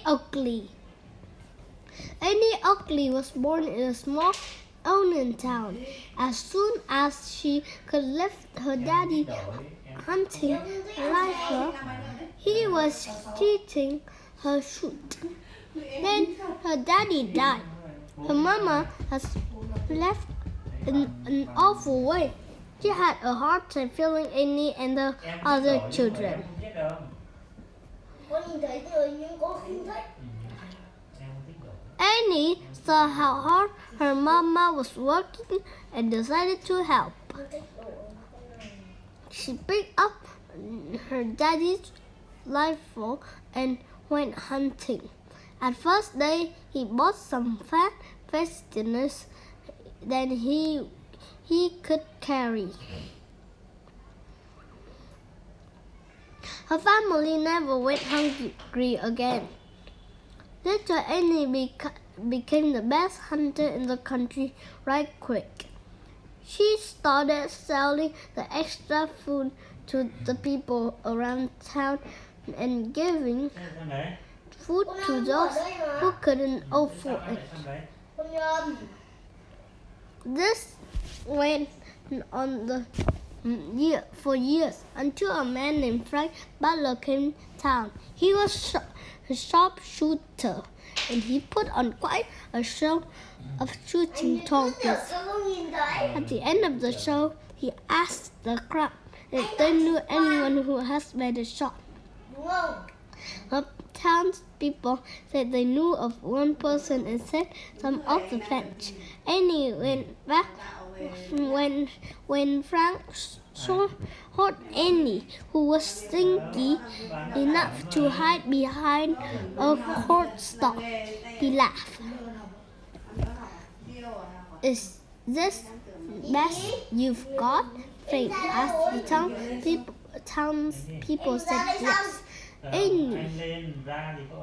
Oakley. Annie Oakley was born in a small Onion town. As soon as she could lift her daddy hunting rifle, he was teaching her shoot. Then her daddy died. Her mama has left in an awful way. She had a hard time feeling Annie and the other children. Annie saw how hard her mama was working and decided to help. She picked up her daddy's rifle and went hunting. At first he bought some fat vegetables that he could carry. Her family never went hungry again. Later, Annie became the best hunter in the country right quick. She started selling the extra food to the people around town and giving food to those who couldn't afford it. This went on for years until a man named Frank Butler came to town. He was a sharpshooter, and he put on quite a show of shooting targets. At the end of the show, he asked the crowd if they knew anyone who has made a shot. The townspeople said they knew of one person and set them off the fence. Annie went back when Frank saw Annie, who was stinky enough to hide behind a cornstalk. He laughed. "Is this best you've got?" Frank asked. The townspeople said yes. Annie,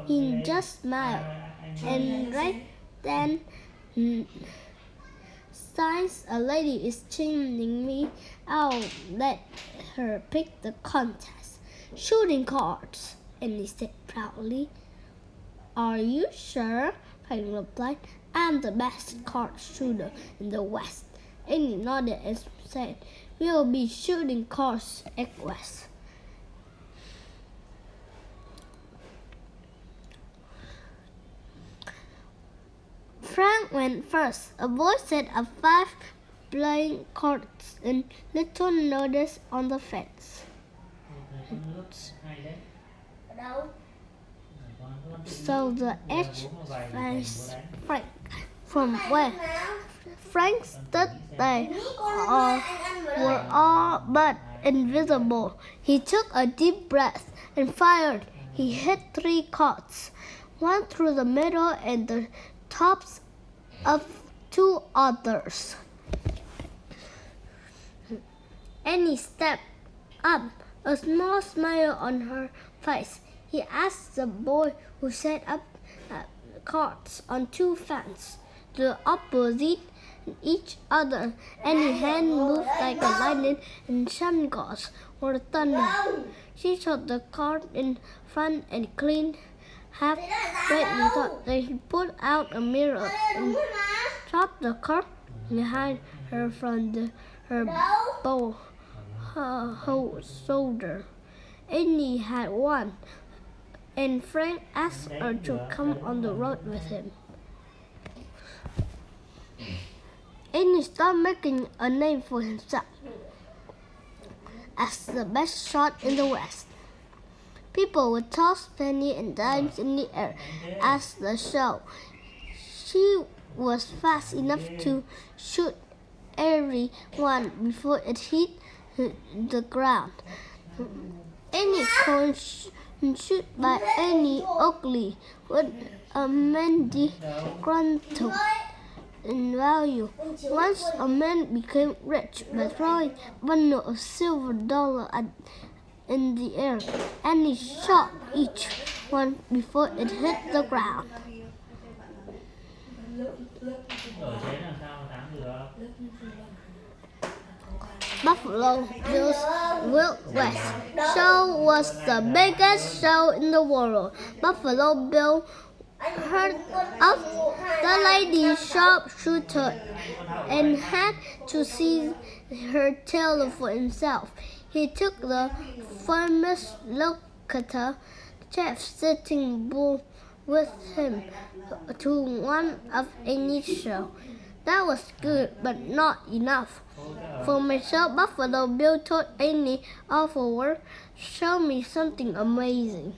he just smiled, and right then, since a lady is chaining me, I'll let her pick the contest. "Shooting cards," Annie said proudly. "Are you sure?" Frank replied. "I'm the best card shooter in the West." Annie nodded and said, "We'll be shooting cards at West." Frank went first. A boy set up 5 playing cards in little notice on the fence. So the edge faced Frank. From where Frank stood, they were all but invisible. He took a deep breath and fired. He hit 3 cards, one through the middle and the tops of 2 others. Annie stepped up, a small smile on her face. He asked the boy who set up cards on 2 fences, the opposite each other. Annie's hand moved like a lightning and sun-gods were thunder. She shot the card in front and cleaned half way and thought that he put out a mirror and dropped the card behind her from her bow shoulder. Annie had won, and Frank asked her to come on the road with him. Annie started making a name for himself as the best shot in the West. People would toss pennies and dimes in the air as the show. She was fast enough to shoot every one before it hit the ground. Any coin shoot by Annie Oakley was a Mendy quantum in value. Once a man became rich by throwing a bundle of silver dollars in the air, and he shot each one before it hit the ground. Buffalo Bill's Wild West show was the biggest show in the world. Buffalo Bill heard of the lady sharpshooter and had to see her tale for himself. He took the famous locator chef Sitting Bull with him to one of Annie's shows. That was good, but not enough. For myself, Buffalo Bill told Annie afterward, "Show me something amazing."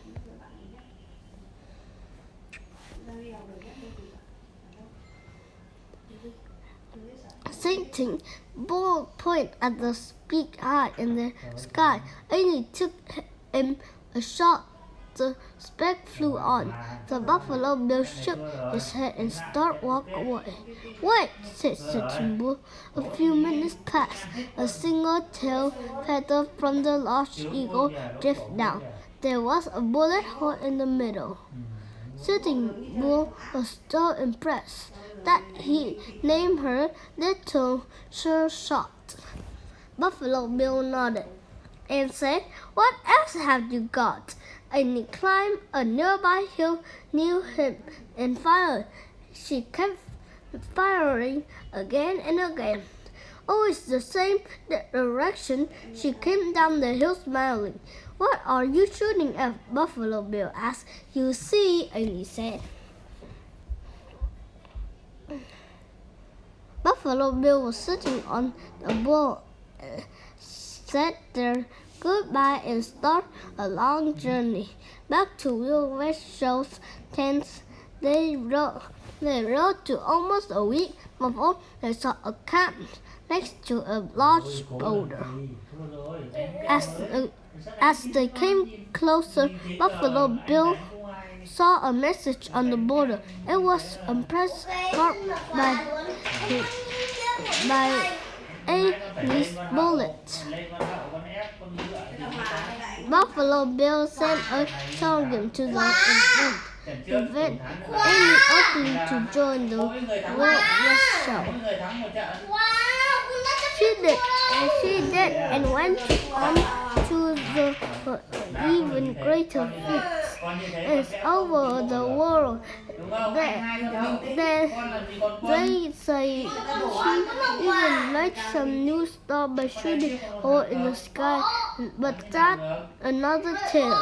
Sitting Bull pointed at the speak high in the sky. Annie took him a shot. The speck flew on. The Buffalo Bill shook his head and started walking away. "Wait," said Sitting Bull. A few minutes passed. A single tail feather from the large eagle drifted down. There was a bullet hole in the middle. Sitting Bull was so impressed that he named her Little Sure Shot. Buffalo Bill nodded and said, "What else have you got?" Annie climbed a nearby hill near him and fired. She kept firing again and again. Always the same direction. She came down the hill smiling. "What are you shooting at?" Buffalo Bill asked. "You see," Annie said. Buffalo Bill was sitting on the bull, said their goodbye and started a long journey back to Wild West Show's tents. They rode to almost a week before they saw a camp next to a large boulder. As they came closer, Buffalo Bill saw a message on the boulder. It was impressed by Annie's bullet. Buffalo Bill sent a telegram to the event Annie Oakley to join the Wild West show. She did and went on to the even greater feats. It's over the world. They say she even made some new star by shooting a hole in the sky, but that's another tale.